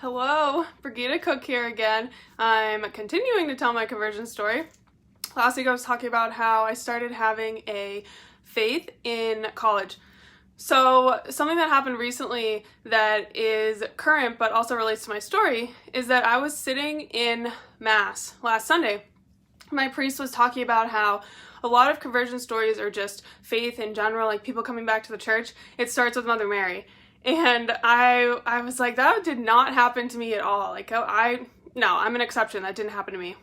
Hello, Brigida Cook here again. I'm continuing to tell my conversion story. Last week I was talking about how I started having a faith in college. So something that happened recently that is current but also relates to my story is that I was sitting in Mass last Sunday. My priest was talking about how a lot of conversion stories are just faith in general, like people coming back to the church. It starts with Mother Mary. And I was like, that did not happen to me at all. No, I'm an exception. That didn't happen to me.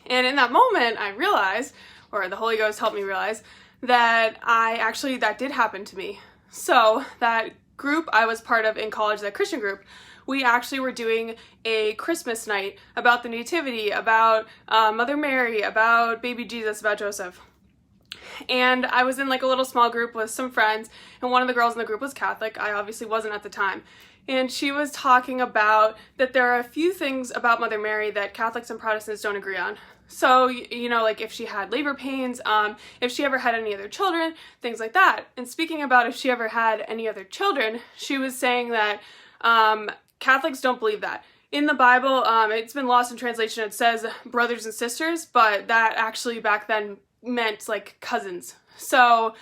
And in that moment, I realized, or the Holy Ghost helped me realize, that that did happen to me. So that group I was part of in college, that Christian group, we actually were doing a Christmas night about the Nativity, about Mother Mary, about baby Jesus, about Joseph. And I was in like a little small group with some friends, and one of the girls in the group was Catholic. I obviously wasn't at the time. And she was talking about that there are a few things about Mother Mary that Catholics and Protestants don't agree on. So, like if she had labor pains, if she ever had any other children, things like that. And speaking about if she ever had any other children, she was saying that Catholics don't believe that. In the Bible, it's been lost in translation. It says brothers and sisters, but that actually back then meant like cousins. So,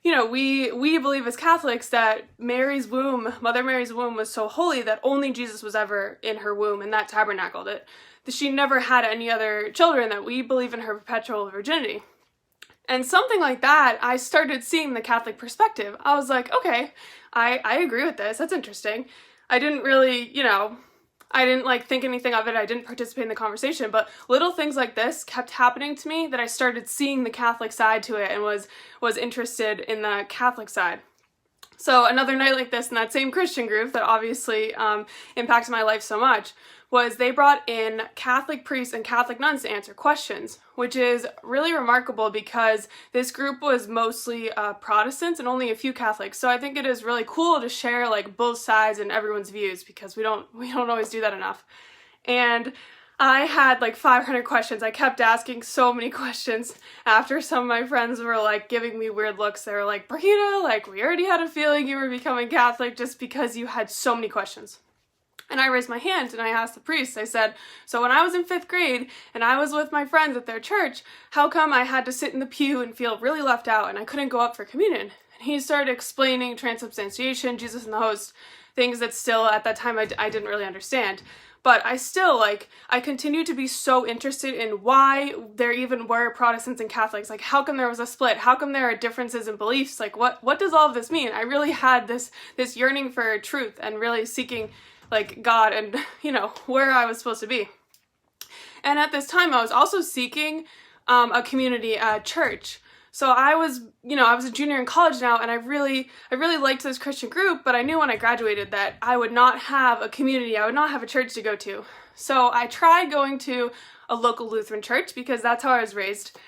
we believe as Catholics that Mother Mary's womb was so holy that only Jesus was ever in her womb, and that tabernacled it. That she never had any other children, that we believe in her perpetual virginity. And something like that, I started seeing the Catholic perspective. I was like, okay, I agree with this. That's interesting. I didn't really, I didn't think anything of it. I didn't participate in the conversation, but little things like this kept happening to me that I started seeing the Catholic side to it and was interested in the Catholic side. So another night like this in that same Christian group that obviously impacted my life so much was they brought in Catholic priests and Catholic nuns to answer questions, which is really remarkable because this group was mostly Protestants and only a few Catholics. So I think it is really cool to share both sides and everyone's views because we don't always do that enough. And I had 500 questions. I kept asking so many questions after some of my friends were giving me weird looks. They were like, Brigida, we already had a feeling you were becoming Catholic just because you had so many questions. And I raised my hand and I asked the priest, I said, so when I was in 5th grade and I was with my friends at their church, how come I had to sit in the pew and feel really left out and I couldn't go up for communion? And he started explaining transubstantiation, Jesus and the host, things that still at that time I didn't really understand. But I still, I continue to be so interested in why there even were Protestants and Catholics. How come there was a split? How come there are differences in beliefs? What does all of this mean? I really had this yearning for truth and really seeking God and, where I was supposed to be. And at this time, I was also seeking a community, a church. So I was a junior in college now, and I really liked this Christian group, but I knew when I graduated that I would not have a community, I would not have a church to go to. So I tried going to a local Lutheran church because that's how I was raised.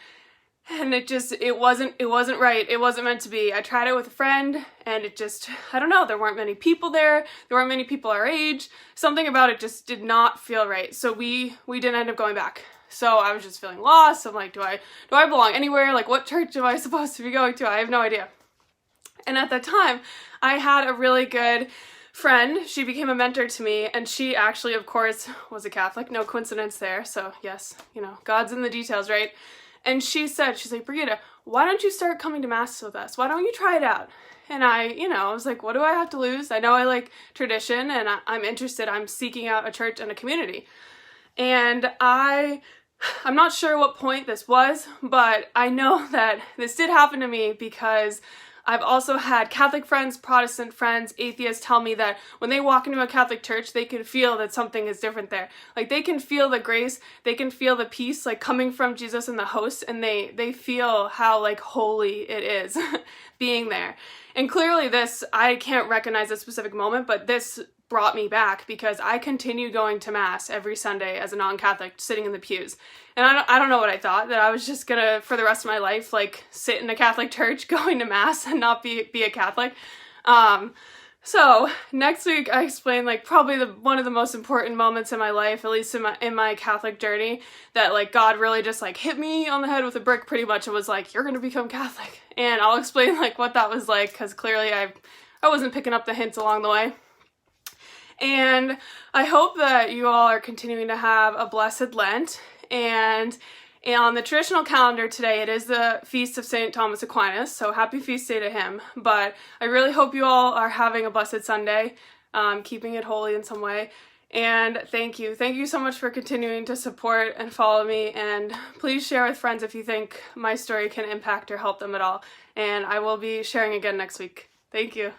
And it wasn't right. It wasn't meant to be. I tried it with a friend and I don't know, there weren't many people there. There weren't many people our age. Something about it just did not feel right. So we didn't end up going back. So I was just feeling lost. I'm like, do I belong anywhere? What church am I supposed to be going to? I have no idea. And at that time, I had a really good friend. She became a mentor to me, and she actually, of course, was a Catholic. No coincidence there. So yes, God's in the details, right? And she's like, Brigida, why don't you start coming to Mass with us? Why don't you try it out? And I was like, what do I have to lose? I know I like tradition and I'm interested. I'm seeking out a church and a community. And I'm not sure what point this was, but I know that this did happen to me because I've also had Catholic friends, Protestant friends, atheists tell me that when they walk into a Catholic church, they can feel that something is different there. They can feel the grace, they can feel the peace, coming from Jesus and the host, and they feel how, holy it is being there. And clearly I can't recognize a specific moment, but this brought me back because I continued going to Mass every Sunday as a non-Catholic, sitting in the pews. And I don't know what I thought, that I was just gonna, for the rest of my life, sit in a Catholic church going to Mass and not be a Catholic. So next week I explained probably one of the most important moments in my life, at least in my Catholic journey, that God really just hit me on the head with a brick pretty much and was you're gonna become Catholic. And I'll explain what that was like, because clearly I wasn't picking up the hints along the way. And I hope that you all are continuing to have a blessed Lent. And on the traditional calendar today, it is the feast of St. Thomas Aquinas, so happy feast day to him. But I really hope you all are having a blessed Sunday, keeping it holy in some way. And thank you. Thank you so much for continuing to support and follow me. And please share with friends if you think my story can impact or help them at all. And I will be sharing again next week. Thank you.